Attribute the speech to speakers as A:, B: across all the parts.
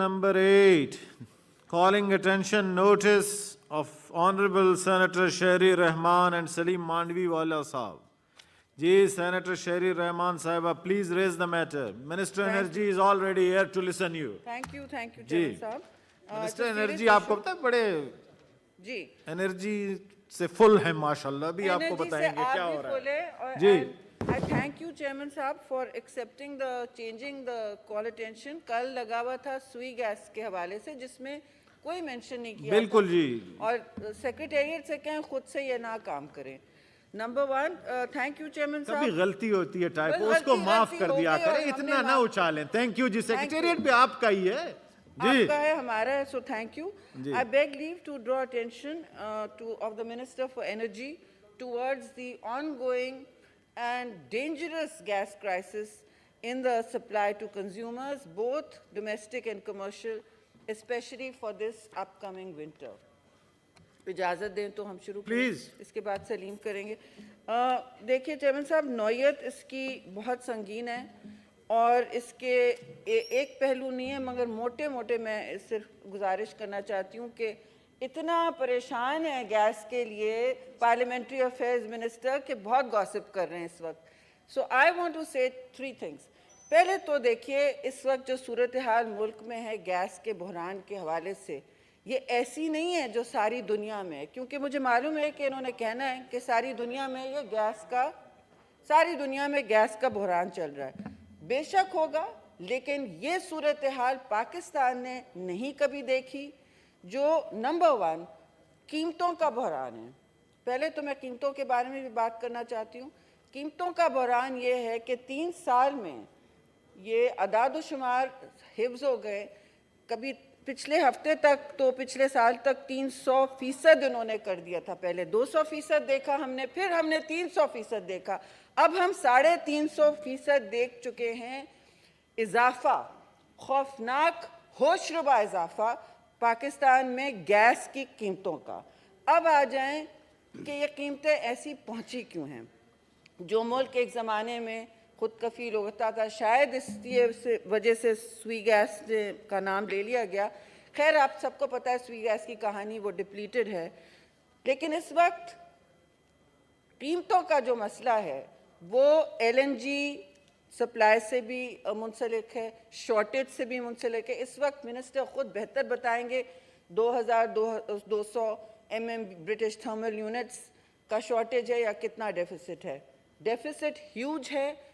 A: number 8, calling attention notice of Honorable Senator Shahri Rahman and Salim Mandvi Wala Sahab. Ji, Senator Shahri Rahman Sahiba, please raise the matter. Minister Energy is already here to listen you.
B: Thank you, Chairman Sahab.
A: Minister Energy, आपको पता है बड़े
B: जी
A: energy से full है माशाल्लाह. अभी आपको बताएंगे क्या हो रहा है. जी.
B: I thank you, Chairman Sahab, for accepting changing the call attention. कल लगा हुआ था सुई गैस के हवाले से जिसमें कोई मेंशन नहीं किया.
A: बिल्कुल जी.
B: और सेक्रेटेरिएट से कहें खुद से ये ना काम करें. नंबर 1, थैंक यू चेयरमैन साहब.
A: कभी गलती होती है टाइप उसको माफ कर दिया करें, इतना ना उछालें. Thank you ji. सेक्रेटेरिएट भी आपका ही है जी.
B: आपका है, हमारा है, so thank you. I beg leave to draw attention of the Minister for Energy towards the ongoing and dangerous gas crisis in the supply to consumers, both domestic and commercial, especially for this upcoming winter. इजाज़त दें तो हम शुरू
A: please,
B: इसके बाद सलीम करेंगे. देखिए chairman साहब, नौयत इसकी बहुत संगीन है और इसके एक पहलू नहीं है, मगर मोटे मोटे मैं सिर्फ गुजारिश करना चाहती हूँ कि इतना परेशान है गैस के लिए पार्लियामेंट्री अफेयर्स मिनिस्टर के बहुत गॉसिप कर रहे हैं इस वक्त. सो आई वांट टू से 3 थिंग्स. पहले तो देखिए इस वक्त जो सूरत हाल मुल्क में है गैस के बहरान के हवाले से, ये ऐसी नहीं है जो सारी दुनिया में है, क्योंकि मुझे मालूम है कि इन्होंने कहना है कि सारी दुनिया में ये सारी दुनिया में गैस का बहरान चल रहा है. बेशक होगा, लेकिन ये सूरत हाल पाकिस्तान ने नहीं कभी देखी. जो नंबर 1 कीमतों का बहरान है. पहले तो मैं कीमतों के बारे में भी बात करना चाहती हूँ. कीमतों का बहरान ये है कि 3 साल में ये अदाद-ओ-शुमार हिफ्ज़ हो गए. कभी पिछले हफ्ते तक तो पिछले साल तक 300% इन्होंने कर दिया था. पहले 200% देखा हमने, फिर हमने 300% देखा, अब हम 350% देख चुके हैं. इजाफा, खौफनाक होशरुबा इजाफा पाकिस्तान में गैस की कीमतों का. अब आ जाएं कि ये कीमतें ऐसी पहुंची क्यों हैं. जो मुल्क एक ज़माने में खुद कफील होता था, शायद इस वजह से सुई गैस का नाम ले लिया गया. खैर आप सबको पता है सुई गैस की कहानी, वो डिप्लीटेड है. लेकिन इस वक्त कीमतों का जो मसला है वो LNG सप्लाई से भी मुंसलिक है, शॉर्टेज से भी मुंसलिक है. इस वक्त मिनिस्टर ख़ुद बेहतर बताएंगे 2200 ब्रिटिश थर्मल यूनिट्स का शॉर्टेज है या कितना डेफिसिट है. डेफिसिट ह्यूज है,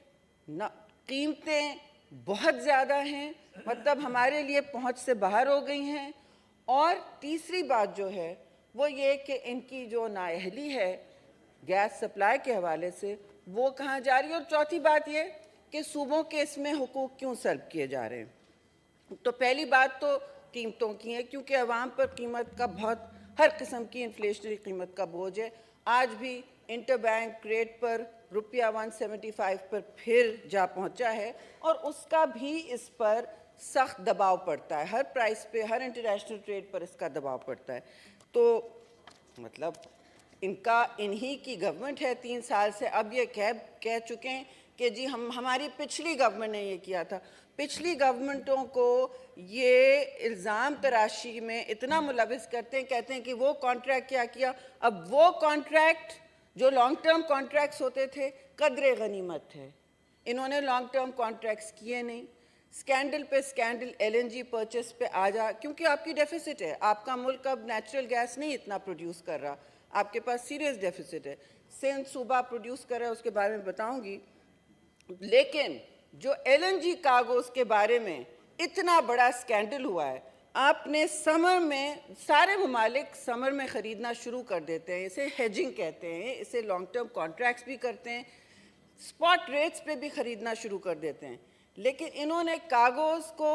B: कीमतें बहुत ज़्यादा हैं, मतलब हमारे लिए पहुंच से बाहर हो गई हैं. और तीसरी बात जो है वो ये कि इनकी जो नाअहली है गैस सप्लाई के हवाले से वो कहाँ जा रही है. और चौथी बात ये कि सूबों के इसमें हुकूक क्यों सल्ब किए जा रहे हैं. तो पहली बात तो कीमतों की है, क्योंकि अवाम पर कीमत का बहुत हर किस्म की इन्फ्लेशनरी कीमत का बोझ है. आज भी इंटरबैंक रेट पर रुपया 175 पर फिर जा पहुंचा है और उसका भी इस पर सख्त दबाव पड़ता है. हर प्राइस पे, हर इंटरनेशनल ट्रेड पर इसका दबाव पड़ता है. तो मतलब इन्हीं की गवर्नमेंट है 3 साल से. अब ये कह चुके हैं कि जी हमारी पिछली गवर्नमेंट ने ये किया था. पिछली गवर्नमेंटों को ये इल्ज़ाम तराशी में इतना मुलविस करते हैं, कहते हैं कि वो कॉन्ट्रैक्ट क्या किया. अब वो कॉन्ट्रैक्ट जो लॉन्ग टर्म कॉन्ट्रैक्ट्स होते थे कदरे गनीमत थे, इन्होंने लॉन्ग टर्म कॉन्ट्रैक्ट्स किए नहीं. स्कैंडल पे स्कैंडल LNG परचेस पे आ जा, क्योंकि आपकी डेफिसिट है. आपका मुल्क अब नेचुरल गैस नहीं इतना प्रोड्यूस कर रहा, आपके पास सीरियस डेफिसिट है. सिंध सूबा प्रोड्यूस कर रहा है, उसके बारे में बताऊंगी. लेकिन जो LNG कार्गोस के बारे में इतना बड़ा स्कैंडल हुआ है, आपने समर में सारे ममालिक समर में ख़रीदना शुरू कर देते हैं. इसे हेजिंग कहते हैं, इसे लॉन्ग टर्म कॉन्ट्रैक्ट्स भी करते हैं, स्पॉट रेट्स पे भी ख़रीदना शुरू कर देते हैं. लेकिन इन्होंने कार्गोस को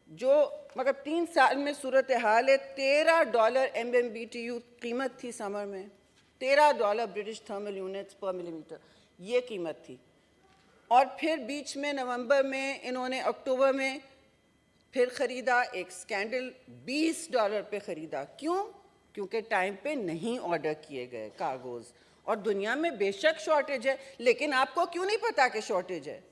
B: जो मतलब 3 साल में सूरत हाल है, $13 MMBTU कीमत थी समर में, $13 ब्रिटिश थर्मल यूनिट्स पर मिलीमीटर ये कीमत थी. और फिर बीच में नवंबर में इन्होंने अक्टूबर में फिर ख़रीदा, एक स्कैंडल $20 पे ख़रीदा. क्यों? क्योंकि टाइम पे नहीं ऑर्डर किए गए कार्गोज़. और दुनिया में बेशक शॉर्टेज है, लेकिन आपको क्यों नहीं पता कि शॉर्टेज है?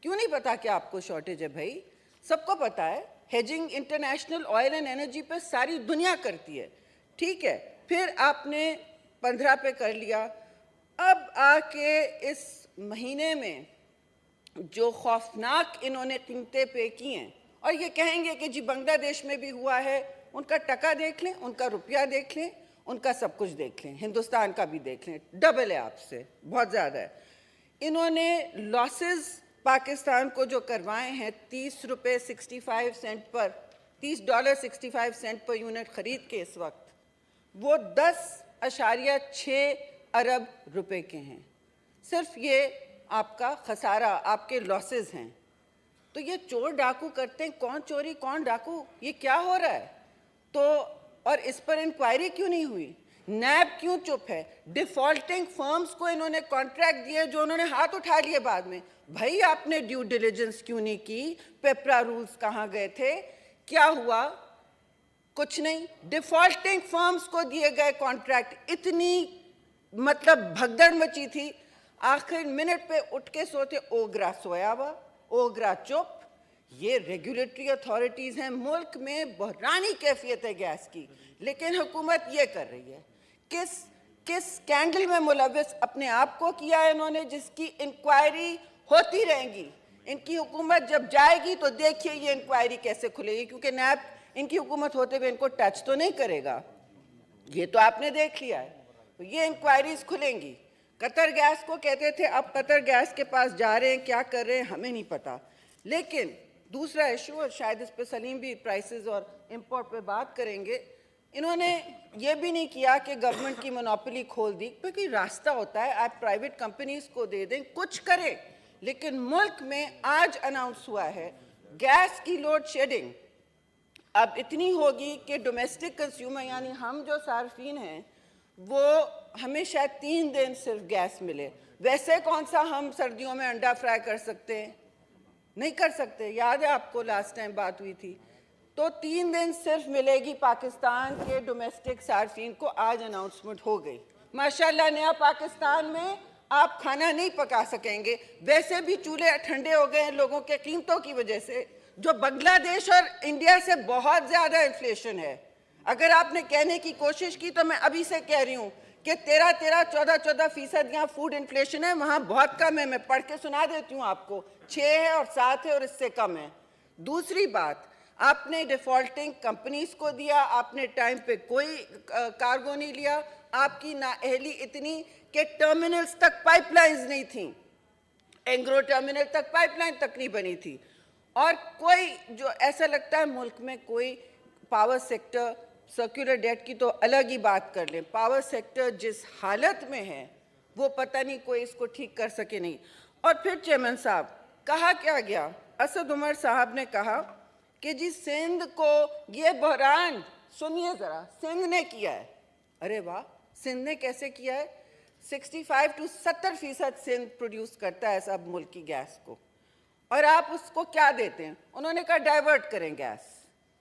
B: क्यों नहीं पता कि आपको शॉर्टेज है? भाई सबको पता है. Hedging international oil and energy पे सारी दुनिया करती है, ठीक है। फिर आपने 15 पे कर लिया। अब आके इस महीने में जो खौफनाक इन्होंने कीमतें पे की हैं, और ये कहेंगे कि जी बांग्लादेश में भी हुआ है, उनका टका देख लें, उनका रुपया देख लें, उनका सब कुछ देख लें, हिंदुस्तान का भी देख लें, डबल है आपसे, बहुत ज़्यादा है। इन्होंने लॉसेस पाकिस्तान को जो करवाए हैं 30 रुपये 65 सेंट पर, $30.65 पर यूनिट ख़रीद के इस वक्त, वो 10.6 अरब रुपए के हैं। सिर्फ ये आपका खसारा, आपके लॉसेस हैं। तो ये चोर डाकू करते हैं, कौन चोरी कौन डाकू, ये क्या हो रहा है? तो और इस पर इंक्वायरी क्यों नहीं हुई? नैब क्यों चुप है? डिफॉल्टिंग फर्म्स को इन्होंने कॉन्ट्रैक्ट दिए जो उन्होंने हाथ उठा लिए बाद में। भाई आपने ड्यू डिलिजेंस क्यों नहीं की? पेपरा रूल्स कहाँ गए थे? क्या हुआ? कुछ नहीं। डिफॉल्टिंग फर्म्स को दिए गए कॉन्ट्रैक्ट, इतनी मतलब भगदड़ मची थी, आखिर मिनट पे उठ के सोते ओगरा सोया हुआ, ओगरा चुप। ये रेगुलेटरी अथॉरिटीज़ हैं, मुल्क में बहरानी कैफियत है गैस की, लेकिन हुकूमत ये कर रही है। किस स्कैंडल में मुलविस अपने आप को किया है इन्होंने, जिसकी इंक्वायरी होती रहेंगी। इनकी हुकूमत जब जाएगी तो देखिए ये इंक्वायरी कैसे खुलेगी, क्योंकि नैब इनकी हुकूमत होते हुए इनको टच तो नहीं करेगा, ये तो आपने देख लिया है। तो ये इंक्वायरीज खुलेंगी। कतर गैस को कहते थे, अब कतर गैस के पास जा रहे हैं, क्या कर रहे हैं हमें नहीं पता। लेकिन दूसरा इशू, और शायद इस पे सलीम भी प्राइसेस और इंपोर्ट पे बात करेंगे, इन्होंने ये भी नहीं किया कि गवर्नमेंट की मोनोपोली खोल दी, क्योंकि रास्ता होता है आप प्राइवेट कंपनीज को दे दें, कुछ करें। लेकिन मुल्क में आज अनाउंस हुआ है गैस की लोड शेडिंग अब इतनी होगी कि डोमेस्टिक कंज्यूमर यानी हम जो सार्फिन हैं वो हमें शायद 3 दिन सिर्फ गैस मिले। वैसे कौन सा हम सर्दियों में अंडा फ्राई कर सकते हैं? नहीं कर सकते। याद है आपको लास्ट टाइम बात हुई थी। तो 3 दिन सिर्फ मिलेगी पाकिस्तान के डोमेस्टिक सार्फिन को, आज अनाउंसमेंट हो गई। माशाल्लाह नया पाकिस्तान में आप खाना नहीं पका सकेंगे, वैसे भी चूल्हे ठंडे हो गए हैं लोगों के कीमतों की वजह से, जो बांग्लादेश और इंडिया से बहुत ज़्यादा इन्फ्लेशन है। अगर आपने कहने की कोशिश की तो मैं अभी से कह रही हूँ कि 13-14% यहाँ फूड इन्फ्लेशन है, वहाँ बहुत कम है। मैं पढ़ के सुना देती हूँ आपको, 6 है और 7 है और इससे कम है। दूसरी बात, आपने डिफॉल्टिंग कंपनीज को दिया, आपने टाइम पे कोई कार्गो नहीं लिया, आपकी नाअहली इतनी कि टर्मिनल्स तक पाइपलाइंस नहीं थी, एंग्रो टर्मिनल तक पाइपलाइन तक नहीं बनी थी। और कोई जो ऐसा लगता है मुल्क में कोई पावर सेक्टर, सर्कुलर डेट की तो अलग ही बात कर लें, पावर सेक्टर जिस हालत में है वो पता नहीं कोई इसको ठीक कर सके नहीं। और फिर चेयरमैन साहब, कहा क्या गया? असद उमर साहब ने कहा कि जी सिंध को ये बहरान, सुनिए ज़रा, सिंध ने किया है। अरे वाह, सिंध ने कैसे किया है? 65 to 70% सिंध प्रोड्यूस करता है सब मुल्क की गैस को, और आप उसको क्या देते हैं? उन्होंने कहा डाइवर्ट करें गैस।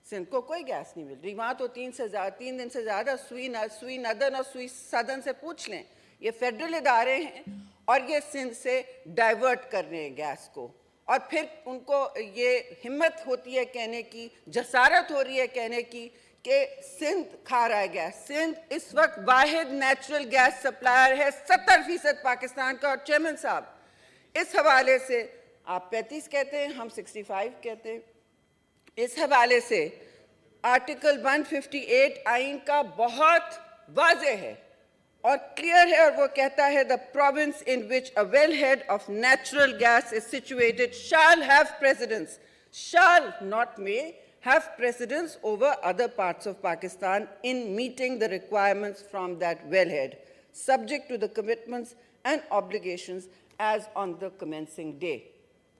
B: सिंध को कोई गैस नहीं मिल रही, वहाँ तो 3 दिन से ज़्यादा सुई नदन और सुई सदन से पूछ लें, ये फेडरल इदारे हैं और ये सिंध से डाइवर्ट कर रहे हैं गैस को। और फिर उनको ये हिम्मत होती है कहने की, जसारत हो रही है कहने की कि सिंध खा रहा है गैस। सिंध इस वक्त वाहिद नेचुरल गैस सप्लायर है, 70% पाकिस्तान का। और चेयरमैन साहब, इस हवाले से आप 35 कहते हैं, हम 65 कहते हैं। इस हवाले से आर्टिकल 158 आइन का बहुत वाज़ेह है और क्लियर है, और वो कहता है the province in which a well head of natural gas is situated shall have precedence, shall not may have precedence over other parts of Pakistan in meeting the requirements from that wellhead, subject to the commitments and obligations as on the commencing day.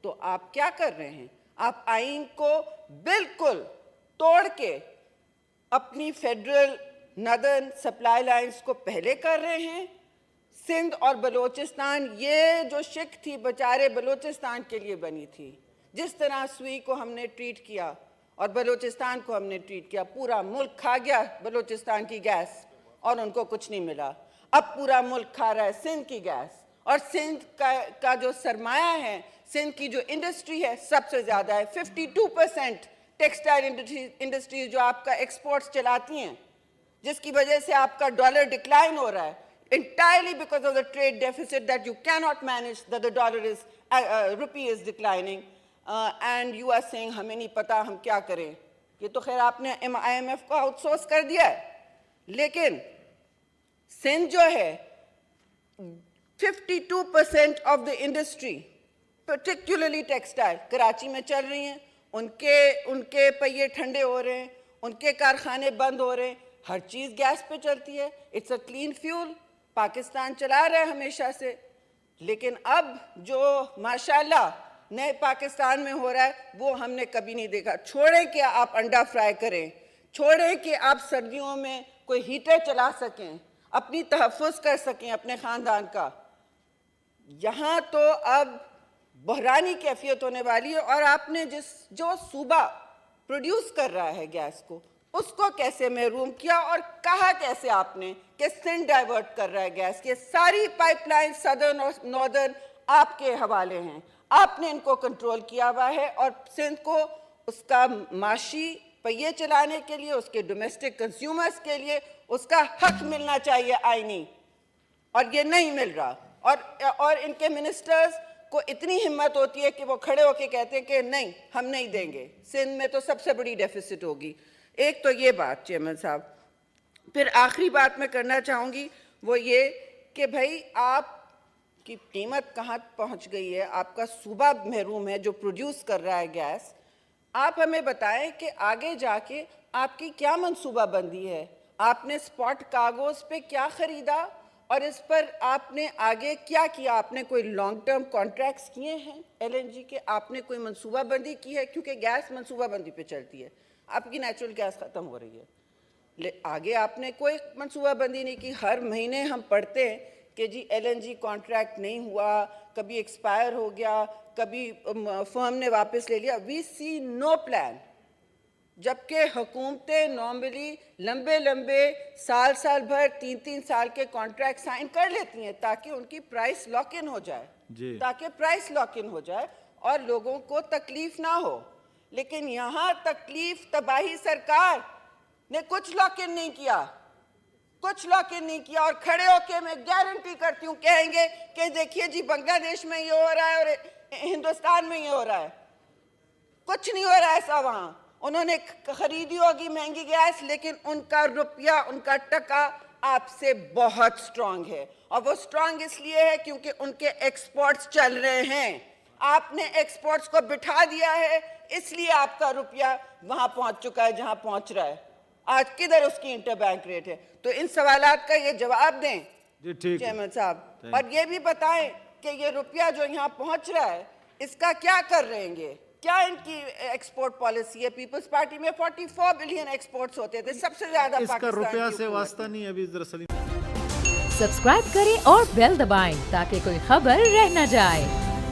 B: तो आप क्या कर रहे हैं? आप आइन को बिल्कुल तोड़ के अपनी फेडरल नदर्न सप्लाई लाइन्स को पहले कर रहे हैं। सिंध और बलूचिस्तान, ये जो शिक थी बेचारे बलूचिस्तान के लिए बनी थी, जिस तरह सुई को हमने ट्रीट किया और बलूचिस्तान को हमने ट्रीट किया, पूरा मुल्क खा गया बलूचिस्तान की गैस और उनको कुछ नहीं मिला। अब पूरा मुल्क खा रहा है सिंध की गैस, और सिंध का जो सरमाया है, सिंध की जो इंडस्ट्री है सबसे ज़्यादा है, 52% टेक्सटाइल इंडस्ट्रीज जो आपका एक्सपोर्ट्स चलाती हैं, जिसकी वजह से आपका डॉलर डिक्लाइन हो रहा है, entirely because of the trade deficit that you cannot manage, that the dollar is, rupee is declining, and you are saying हमें नहीं पता हम क्या करें. ये तो खैर आपने IMF को आउटसोर्स कर दिया है, लेकिन सिंध जो है 52% of the industry, particularly textile, Karachi में चल रही हैं. उनके पहिए ठंडे हो रहे हैं, उनके कारखाने बंद हो रहे हैं, हर चीज़ गैस पे चलती है. It's a clean fuel, Pakistan चला रहा है हमेशा से. लेकिन अब जो माशाल्लाह नए पाकिस्तान में हो रहा है वो हमने कभी नहीं देखा. छोड़ें कि आप अंडा फ्राई करें, छोड़ें कि आप सर्दियों में कोई हीटर चला सकें, अपनी तहफ़्फ़ुज़ कर सकें अपने ख़ानदान का. यहाँ तो अब बहरानी कैफियत होने वाली है. और आपने जो सूबा प्रोड्यूस कर रहा है गैस को, उसको कैसे महरूम किया और कहा कैसे आपने कि सिंध डाइवर्ट कर रहा है गैस की. सारी पाइपलाइन सदर्न और नॉर्दर्न आपके हवाले हैं, आपने इनको कंट्रोल किया हुआ है. और सिंध को उसका माशी पहिए चलाने के लिए, उसके डोमेस्टिक कंज्यूमर्स के लिए उसका हक मिलना चाहिए आईनी, और ये नहीं मिल रहा. और इनके मिनिस्टर्स को इतनी हिम्मत होती है कि वो खड़े होकर कहते हैं कि नहीं हम नहीं देंगे, सिंध में तो सबसे बड़ी डेफिसिट होगी. एक तो ये बात चेयरमैन साहब. फिर आखिरी बात मैं करना चाहूँगी वो ये कि भाई आपकी कीमत कहाँ पहुँच गई है, आपका सूबा महरूम है जो प्रोड्यूस कर रहा है गैस. आप हमें बताएं कि आगे जाके आपकी क्या मंसूबाबंदी है, आपने स्पॉट कार्गोज पे क्या ख़रीदा और इस पर आपने आगे क्या किया. आपने कोई लॉन्ग टर्म कॉन्ट्रैक्ट्स किए हैं LNG के, आपने कोई मंसूबाबंदी की है, क्योंकि गैस मंसूबाबंदी पे चलती है. आपकी नेचुरल गैस ख़त्म हो रही है, आगे आपने कोई मंसूबाबंदी नहीं की. हर महीने हम पढ़ते हैं कि जी LNG कॉन्ट्रैक्ट नहीं हुआ, कभी एक्सपायर हो गया, कभी फर्म ने वापस ले लिया. We see no plan. जबकि हुकूमतें नॉर्मली लंबे लंबे साल भर 3-3 साल के कॉन्ट्रैक्ट साइन कर लेती हैं ताकि उनकी प्राइस लॉक इन हो जाए, ताकि प्राइस लॉक इन हो जाए और लोगों को तकलीफ ना हो. लेकिन यहाँ तकलीफ तबाही सरकार ने कुछ लॉक इन नहीं किया, कुछ लॉक इन नहीं किया. और खड़े होके मैं गारंटी करती हूँ कहेंगे कि देखिए जी बांग्लादेश में ये हो रहा है और हिंदुस्तान में ये हो रहा है. कुछ नहीं हो रहा है ऐसा. वहाँ उन्होंने खरीदी होगी महंगी गैस, लेकिन उनका रुपया, उनका टका आपसे बहुत स्ट्रांग है. और वो स्ट्रांग इसलिए है क्योंकि उनके एक्सपोर्ट्स चल रहे हैं. आपने एक्सपोर्ट्स को बिठा दिया है, इसलिए आपका रुपया वहां पहुंच चुका है जहां पहुंच रहा है. आज किधर उसकी इंटरबैंक रेट है. तो इन सवालात का ये जवाब दें चेयरमैन साहब, और ये भी बताएं कि ये रुपया जो यहाँ पहुंच रहा है इसका क्या कर रहेंगे, क्या इनकी एक्सपोर्ट पॉलिसी है. पीपल्स पार्टी में 44 बिलियन एक्सपोर्ट्स होते थे, सबसे ज्यादा
A: इसका रुपया से वास्ता नहीं अभी दरअसल.
C: सब्सक्राइब करें और बेल दबाएं ताकि कोई खबर रह न जाए.